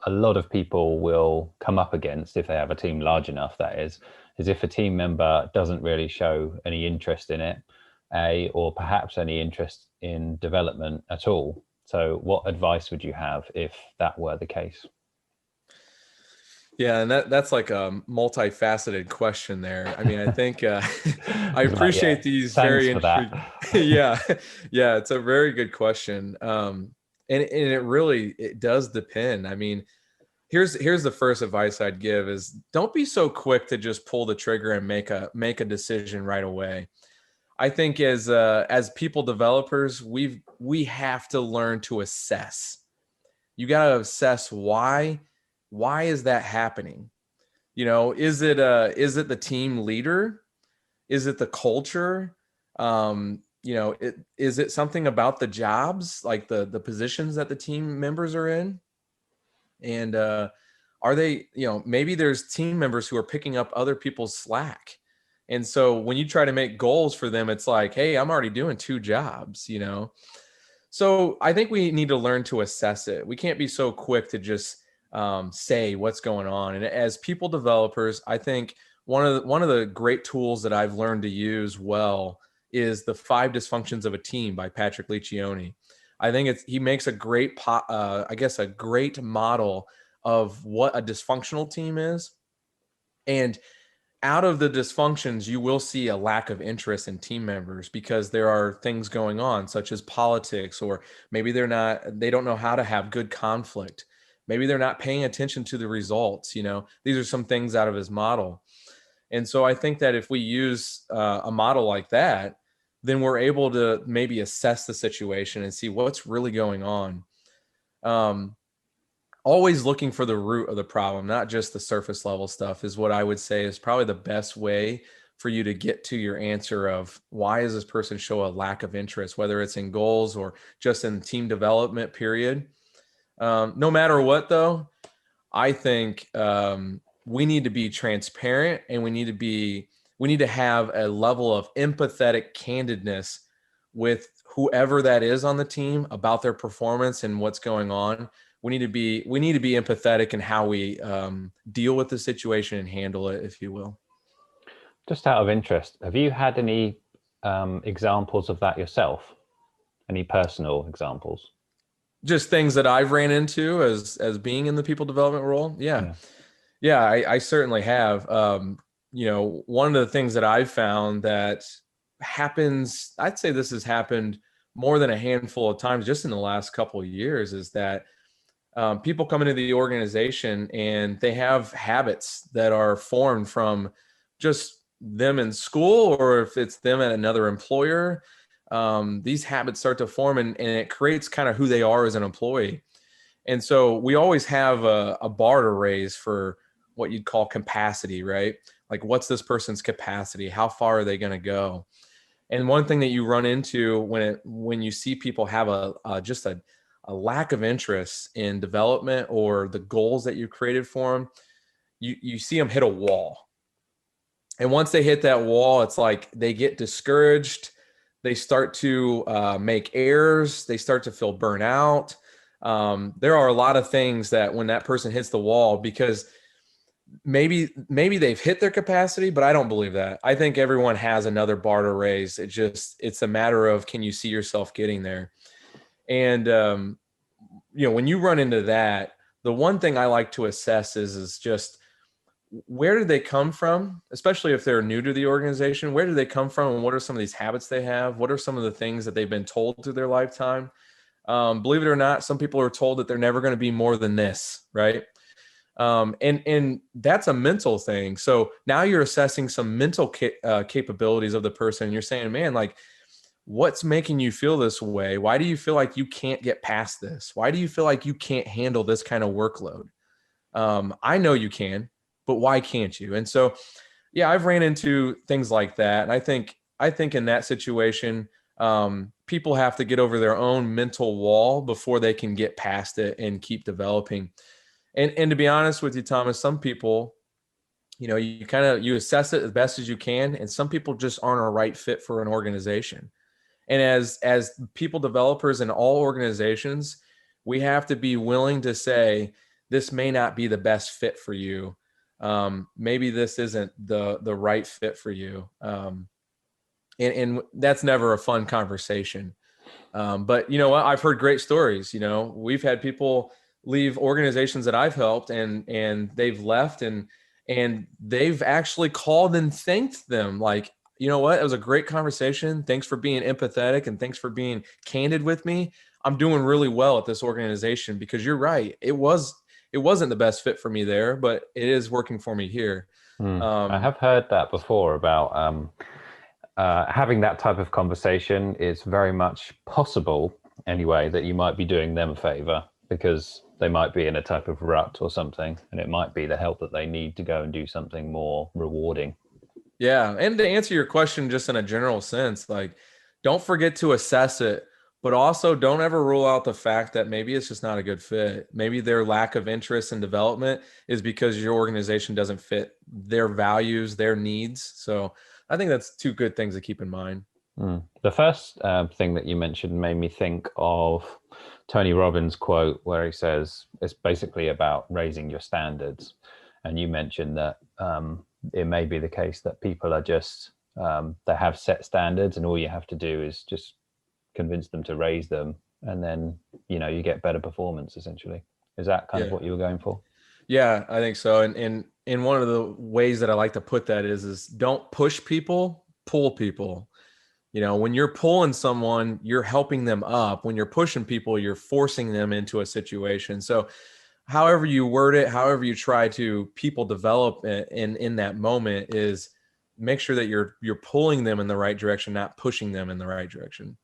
a lot of people will come up against if they have a team large enough, that is if a team member doesn't really show any interest in it, or perhaps any interest in development at all. So what advice would you have if that were the case? Yeah, and that's like a multifaceted question there. I mean, I think I It's like, yeah, appreciate these thanks very for that. interesting. Yeah, yeah, it's a very good question. And it really it does depend. I mean, here's the first advice I'd give is don't be so quick to just pull the trigger and make a decision right away. I think as people developers, we have to learn to assess. You got to assess why is that happening? You know, is it the team leader? Is it the culture? Is it something about the jobs, like the positions that the team members are in? And are they, maybe there's team members who are picking up other people's slack. And so when you try to make goals for them, it's like, hey, I'm already doing two jobs. So I think we need to learn to assess it. We can't be so quick to just say what's going on. And as people developers, I think one of the great tools that I've learned to use well is the Five Dysfunctions of a Team by Patrick Lencioni. I think he makes a great a great model of what a dysfunctional team is. And out of the dysfunctions, you will see a lack of interest in team members because there are things going on, such as politics, or maybe they don't know how to have good conflict. Maybe they're not paying attention to the results. These are some things out of his model. And so I think that if we use a model like that, then we're able to maybe assess the situation and see what's really going on. Um, Always looking for the root of the problem, not just the surface level stuff, is what I would say is probably the best way for you to get to your answer of why does this person show a lack of interest, whether it's in goals or just in team development period. No matter what, though, I think we need to be transparent, and we need to have a level of empathetic candidness with whoever that is on the team about their performance and what's going on. We need to be empathetic in how we deal with the situation and handle it, if you will. Just out of interest, have you had any examples of that yourself? Any personal examples? Just things that I've ran into as being in the people development role. Yeah, Yeah. yeah, I certainly have. One of the things that I've found that happens, I'd say this has happened more than a handful of times just in the last couple of years, is that people come into the organization and they have habits that are formed from just them in school, or if it's them at another employer. These habits start to form, and it creates kind of who they are as an employee. And so we always have a bar to raise for what you'd call capacity, right? Like, what's this person's capacity? How far are they going to go? And one thing that you run into when you see people have just a lack of interest in development or the goals that you created for them, you see them hit a wall. And once they hit that wall, it's like they get discouraged. They start to make errors. They start to feel burnout. There are a lot of things that when that person hits the wall, because maybe they've hit their capacity, but I don't believe that. I think everyone has another bar to raise. It's a matter of, can you see yourself getting there? And when you run into that, the one thing I like to assess is just, where did they come from, especially if they're new to the organization. Where did they come from, and what are some of these habits they have? What are some of the things that they've been told through their lifetime? Believe it or not, some people are told that they're never going to be more than this, right? And that's a mental thing. So now you're assessing some mental capabilities of the person. You're saying, man, like, what's making you feel this way? Why do you feel like you can't get past this? Why do you feel like you can't handle this kind of workload? I know you can, but why can't you? And so, yeah, I've ran into things like that. And I think in that situation, people have to get over their own mental wall before they can get past it and keep developing. And to be honest with you, Thomas, some people, you assess it as best as you can, and some people just aren't a right fit for an organization. And as people developers in all organizations, we have to be willing to say this may not be the best fit for you. Maybe this isn't the right fit for you. And that's never a fun conversation. But you know what? I've heard great stories. You know, we've had people leave organizations that I've helped, and they've left, and they've actually called and thanked them. Like, you know what? It was a great conversation. Thanks for being empathetic, and thanks for being candid with me. I'm doing really well at this organization, because you're right. It wasn't the best fit for me there, but it is working for me here. I Um, have heard that before about having that type of conversation is very much possible anyway, that you might be doing them a favor because they might be in a type of rut or something, and it might be the help that they need to go and do something more rewarding. Yeah. And to answer your question, just in a general sense, like, don't forget to assess it, but also don't ever rule out the fact that maybe it's just not a good fit. Maybe their lack of interest in development is because your organization doesn't fit their values, their needs. So I think that's two good things to keep in mind. The first thing that you mentioned made me think of Tony Robbins' quote, where he says it's basically about raising your standards. And you mentioned that it may be the case that people are just, they have set standards, and all you have to do is just convince them to raise them. And then, you get better performance, essentially. Is that kind of Yeah. what you were going for? Yeah, I think so. And one of the ways that I like to put that is don't push people, pull people. You know, when you're pulling someone, you're helping them up. When you're pushing people, you're forcing them into a situation. So however you word it, however you try to people develop in that moment, is make sure that you're pulling them in the right direction, not pushing them in the right direction.